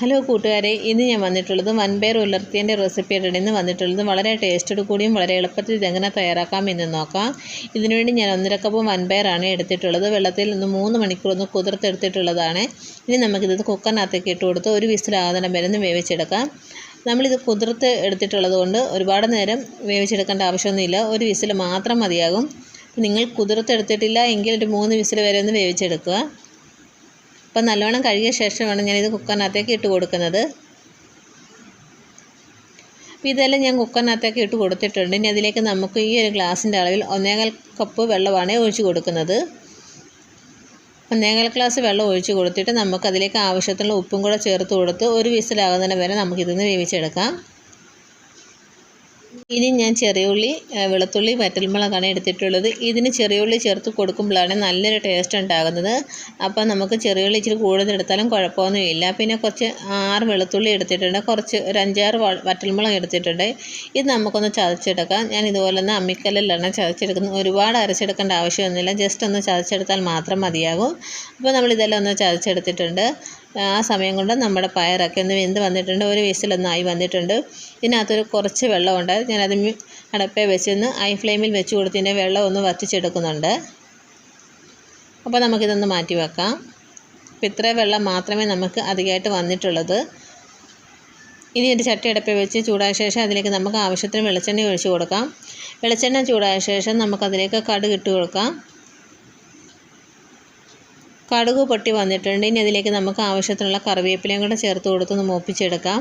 Hello കൂട്ടുകാരെ, ഇന്ന് ഞാൻ വന്നിട്ടുള്ളത് വൻപയർ ഉലർത്തിയതിൻ്റെ റെസിപ്പിയായിട്ടാണ് ഇന്ന് വന്നിട്ടുള്ളത്. വളരെ ടേസ്റ്റോട് കൂടിയും വളരെ എളുപ്പത്തിൽ ഇതെങ്ങനെ തയ്യാറാക്കാം എന്ന് നോക്കാം. ഇതിനുവേണ്ടി ഞാൻ 1.5 കപ്പ് വൻപയറാണ് എടുത്തിട്ടുള്ളത്. വെള്ളത്തിൽ 3 മണിക്കൂർ കുതിർത്തെടുത്തിട്ടുള്ളതാണ്. ഇനി നമുക്കിത് കുക്കറിനകത്തേക്ക് ഇട്ട് കൊടുത്ത് ഒരു വിസിലാകുന്ന വരെ ഒന്ന് വേവിച്ചെടുക്കാം. നമ്മളിത് കുതിർത്ത് എടുത്തിട്ടുള്ളത് കൊണ്ട് ഒരുപാട് നേരം വേവിച്ചെടുക്കേണ്ട ആവശ്യമൊന്നുമില്ല. ഒരു വിസിൽ മാത്രം മതിയാകും. നിങ്ങൾ കുതിർത്തെടുത്തിട്ടില്ല എങ്കിൽ ഒരു 3 വിസിൽ വരെ ഒന്ന് വേവിച്ചെടുക്കുക. അപ്പം നല്ലോണം കഴുകിയ ശേഷമാണ് ഞാനിത് കുക്കറിനകത്തേക്ക് ഇട്ട് കൊടുക്കുന്നത്. അപ്പോൾ ഇതെല്ലാം ഞാൻ കുക്കറിനകത്തേക്ക് ഇട്ട് കൊടുത്തിട്ടുണ്ട്. ഇനി അതിലേക്ക് നമുക്ക് ഈ ഒരു ഗ്ലാസിൻ്റെ അളവിൽ 1.25 കപ്പ് വെള്ളമാണ് ഒഴിച്ച് കൊടുക്കുന്നത്. 1.25 ഗ്ലാസ് വെള്ളം ഒഴിച്ച് കൊടുത്തിട്ട് നമുക്കതിലേക്ക് ആവശ്യത്തിനുള്ള ഉപ്പും കൂടെ ചേർത്ത് കൊടുത്ത് ഒരു വിസിലാകുന്നതിന് വരെ നമുക്കിതൊന്ന് വേവിച്ചെടുക്കാം. ഇനി ഞാൻ ചെറിയുള്ളി, വെളുത്തുള്ളി, വറ്റൽമുളകാണ് എടുത്തിട്ടുള്ളത്. ഇതിന് ചെറിയുള്ളി ചേർത്ത് കൊടുക്കുമ്പോഴാണ് നല്ലൊരു ടേസ്റ്റ് ഉണ്ടാകുന്നത്. അപ്പോൾ നമുക്ക് ചെറിയുള്ളി ഇച്ചിരി കൂടുതൽ എടുത്താലും കുഴപ്പമൊന്നുമില്ല. പിന്നെ കുറച്ച് 6 വെളുത്തുള്ളി എടുത്തിട്ടുണ്ട്, കുറച്ച് ഒരു 5-6 വറ്റൽമുളക് എടുത്തിട്ടുണ്ട്. ഇത് നമുക്കൊന്ന് ചതച്ചെടുക്കാം. ഞാൻ ഇതുപോലെ ഒന്ന് അമ്മിക്കല്ലിലാണ് ചതച്ചെടുക്കുന്നത്. ഒരുപാട് അരച്ചെടുക്കേണ്ട ആവശ്യമൊന്നുമില്ല, ജസ്റ്റ് ഒന്ന് ചതച്ചെടുത്താൽ മാത്രം മതിയാകും. അപ്പോൾ നമ്മളിതെല്ലാം ഒന്ന് ചതച്ചെടുത്തിട്ടുണ്ട്. ആ സമയം കൊണ്ട് നമ്മുടെ പയറൊക്കെ ഒന്ന് വെന്ത് വന്നിട്ടുണ്ട്. ഒരു വിസിലൊന്നായി വന്നിട്ടുണ്ട്. ഇതിനകത്തൊരു കുറച്ച് വെള്ളമുണ്ട്. ഞാനത് അടപ്പേ വെച്ചൊന്ന് ഹൈ ഫ്ലെയിമിൽ വെച്ച് കൊടുത്തതിൻ്റെ വെള്ളം ഒന്ന് വറ്റിച്ചെടുക്കുന്നുണ്ട്. അപ്പോൾ നമുക്കിതൊന്ന് മാറ്റി വെക്കാം. അപ്പോൾ ഇത്രയും വെള്ളം മാത്രമേ നമുക്ക് അധികമായിട്ട് വന്നിട്ടുള്ളത്. ഇനി ഒരു ചട്ടി അടപ്പേ വെച്ച് ചൂടായ ശേഷം അതിലേക്ക് നമുക്ക് ആവശ്യത്തിന് വെളിച്ചെണ്ണ ഒഴിച്ച് കൊടുക്കാം. വെളിച്ചെണ്ണ ചൂടായ ശേഷം നമുക്കതിലേക്ക് കടുക് ഇട്ട് കൊടുക്കാം. കടുക് പൊട്ടി വന്നിട്ടുണ്ട്. ഇനി അതിലേക്ക് നമുക്ക് ആവശ്യത്തിനുള്ള കറിവേപ്പിലയും കൂടെ ചേർത്ത് കൊടുത്തൊന്ന് മൂപ്പിച്ചെടുക്കാം.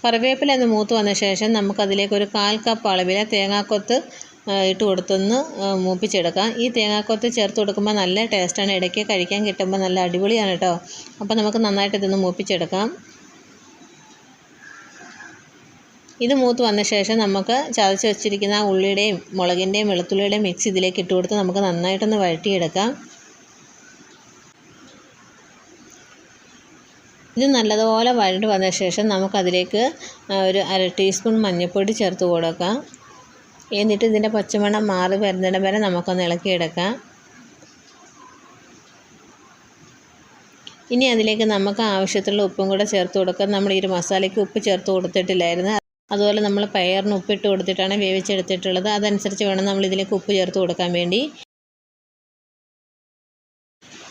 കറിവേപ്പില ഒന്ന് മൂത്ത് വന്ന ശേഷം നമുക്കതിലേക്ക് ഒരു 1/4 കപ്പ് അളവിൽ തേങ്ങാക്കൊത്ത് ഇട്ട് കൊടുത്തൊന്ന് മൂപ്പിച്ചെടുക്കാം. ഈ തേങ്ങാക്കൊത്ത് ചേർത്ത് കൊടുക്കുമ്പോൾ നല്ല ടേസ്റ്റാണ്. ഇടയ്ക്ക് കഴിക്കാൻ കിട്ടുമ്പോൾ നല്ല അടിപൊളിയാണ് കേട്ടോ. അപ്പോൾ നമുക്ക് നന്നായിട്ട് ഇതൊന്ന് മൂപ്പിച്ചെടുക്കാം. ഇത് മൂത്ത് വന്ന ശേഷം നമുക്ക് ചതച്ച് വെച്ചിരിക്കുന്ന ഉള്ളിയുടെയും മുളകിൻ്റെയും വെളുത്തുള്ളിയുടെയും മിക്സ് ഇതിലേക്ക് ഇട്ട് കൊടുത്ത് നമുക്ക് നന്നായിട്ടൊന്ന് വഴറ്റിയെടുക്കാം. ഇത് നല്ലതുപോലെ വഴണ്ട് വന്ന ശേഷം നമുക്കതിലേക്ക് ഒരു 1/2 ടീസ്പൂൺ മഞ്ഞൾപ്പൊടി ചേർത്ത് കൊടുക്കാം. എന്നിട്ട് ഇതിൻ്റെ പച്ചമണം മാറി വരുന്നിടം വരെ നമുക്കൊന്ന് ഇളക്കിയെടുക്കാം. ഇനി അതിലേക്ക് നമുക്ക് ആവശ്യത്തിലുള്ള ഉപ്പും കൂടെ ചേർത്ത് കൊടുക്കാം. നമ്മൾ ഈ ഒരു മസാലയ്ക്ക് ഉപ്പ് ചേർത്ത് കൊടുത്തിട്ടില്ലായിരുന്നു. അതുപോലെ നമ്മൾ പയറിന് ഉപ്പിട്ട് കൊടുത്തിട്ടാണ് വേവിച്ചെടുത്തിട്ടുള്ളത്. അതനുസരിച്ച് വേണം നമ്മൾ ഇതിലേക്ക് ഉപ്പ് ചേർത്ത് കൊടുക്കാൻ വേണ്ടി.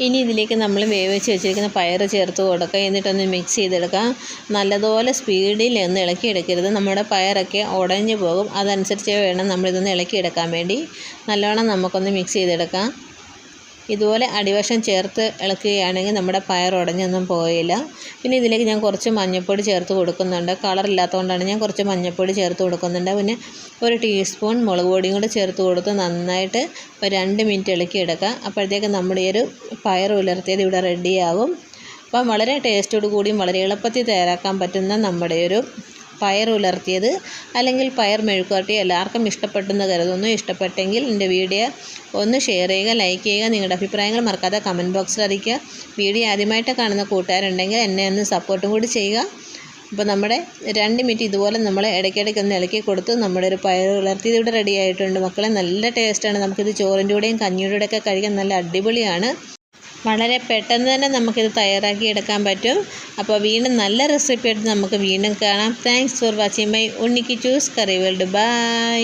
ഇനി ഇതിലേക്ക് നമ്മൾ വേവിച്ച് വെച്ചിരിക്കുന്ന പയർ ചേർത്ത് കൊടുക്കുക. എന്നിട്ടൊന്ന് മിക്സ് ചെയ്തെടുക്കാം. നല്ലതുപോലെ സ്പീഡിൽ ഒന്ന് ഇളക്കിയെടുക്കരുത്, നമ്മുടെ പയറൊക്കെ ഉടഞ്ഞു പോകും. അതനുസരിച്ച് വേണം നമ്മളിതൊന്ന് ഇളക്കിയെടുക്കാൻ വേണ്ടി. നല്ലോണം നമുക്കൊന്ന് മിക്സ് ചെയ്തെടുക്കാം. ഇതുപോലെ അടിവശം ചേർത്ത് ഇളക്കുകയാണെങ്കിൽ നമ്മുടെ പയർ ഉടഞ്ഞൊന്നും പോയില്ല. പിന്നെ ഇതിലേക്ക് ഞാൻ കുറച്ച് മഞ്ഞൾപ്പൊടി ചേർത്ത് കൊടുക്കുന്നുണ്ട്. കളറില്ലാത്തതുകൊണ്ടാണ് ഞാൻ കുറച്ച് മഞ്ഞൾപ്പൊടി ചേർത്ത് കൊടുക്കുന്നുണ്ട്. പിന്നെ ഒരു ടീസ്പൂൺ മുളക് പൊടിയും കൂടെ ചേർത്ത് കൊടുത്ത് നന്നായിട്ട് ഒരു 2 മിനിറ്റ് ഇളക്കിയെടുക്കുക. അപ്പോഴത്തേക്ക് നമ്മുടെ ഈ ഒരു പയർ ഉലർത്തിയത് ഇവിടെ റെഡിയാകും. അപ്പം വളരെ ടേസ്റ്റോട് കൂടിയും വളരെ എളുപ്പത്തിൽ തയ്യാറാക്കാൻ പറ്റുന്ന നമ്മുടെ ഒരു പയർ ഉലർത്തിയത് അല്ലെങ്കിൽ പയർ മെഴുക്കുവരട്ടി എല്ലാവർക്കും ഇഷ്ടപ്പെട്ടെന്ന് കരുതുന്നു. ഇഷ്ടപ്പെട്ടെങ്കിൽ എൻ്റെ വീഡിയോ ഒന്ന് ഷെയർ ചെയ്യുക, ലൈക്ക് ചെയ്യുക. നിങ്ങളുടെ അഭിപ്രായങ്ങൾ മറക്കാതെ കമൻറ്റ് ബോക്സിൽ അറിയിക്കുക. വീഡിയോ ആദ്യമായിട്ട് കാണുന്ന കൂട്ടുകാരുണ്ടെങ്കിൽ എന്നെ ഒന്ന് സപ്പോർട്ടും കൂടി ചെയ്യുക. അപ്പോൾ നമ്മുടെ 2 മിനിറ്റ് ഇതുപോലെ നമ്മൾ ഇടയ്ക്കിടയ്ക്ക് ഒന്ന് ഇളക്കി കൊടുത്ത് നമ്മുടെ ഒരു പയർ ഉലർത്തിയത് ഇവിടെ റെഡി ആയിട്ടുണ്ട്. മക്കളെ, നല്ല ടേസ്റ്റാണ്. നമുക്കിത് ചോറിൻ്റെ കൂടെയും കഞ്ഞിയുടെ കൂടെയൊക്കെ കഴിക്കാൻ നല്ല അടിപൊളിയാണ്. വളരെ പെട്ടെന്ന് തന്നെ നമുക്കിത് തയ്യാറാക്കി എടുക്കാൻ പറ്റും. അപ്പോൾ വീണ്ടും നല്ല റെസിപ്പി ആയിട്ട് നമുക്ക് വീണ്ടും കാണാം. താങ്ക്സ് ഫോർ വാച്ചിങ് മൈ ഉണ്ണിക്ക് ചൂസ് കറി വേൾഡ്. ബൈ.